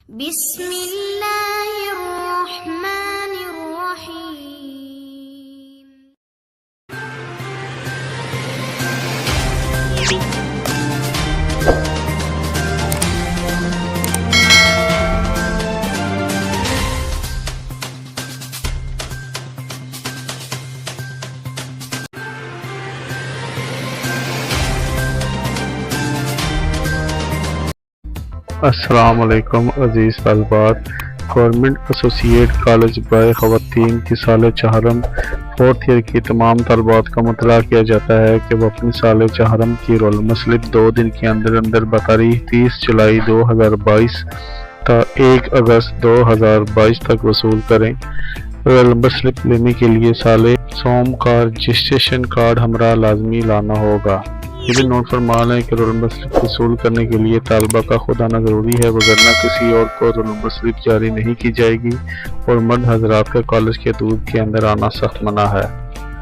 बिस्मिल्लाहिर्रहमानिर्रहीम। अस्सलाम वालेकुम अज़ीज़ तलबात। गवर्नमेंट एसोसिएट कॉलेज बाय ख़वातीन की साल चहरम फोर्थ ईयर की तमाम तलबात का मुतला किया जाता है कि वह अपनी साल चहरम की रोल नंबर स्लिप 2 दिन के अंदर अंदर बतारीख 30 जुलाई 2022 ता 1 अगस्त 2022 तक वसूल करें। रोल नंबर स्लिप लेने के लिए साले सोम का रजिस्ट्रेशन कार्ड हमरा लाजमी लाना होगा। ये भी नोट फरमा लें कि रोल नंबर स्लिप वसूल करने के लिए तालबा का खुद आना ज़रूरी है, वगरना किसी और को रोल नंबर स्लिप जारी नहीं की जाएगी और मर्द हजरात का कॉलेज के हदूद के अंदर आना सख्त मना है।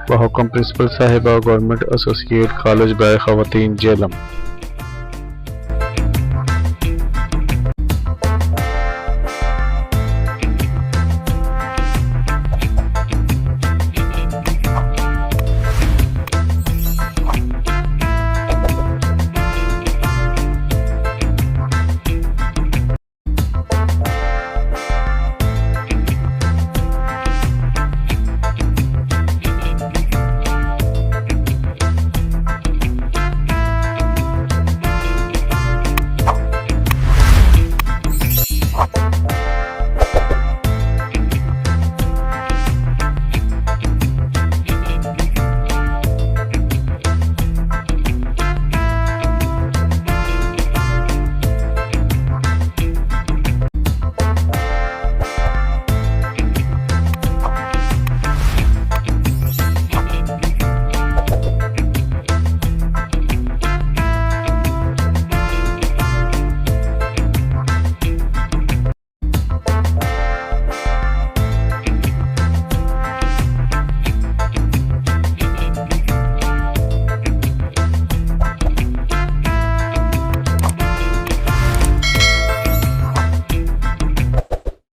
वह हुक्म प्रिंसिपल साहिबा गवर्नमेंट एसोसिएट कॉलेज बाय ख़वातीन जेलम।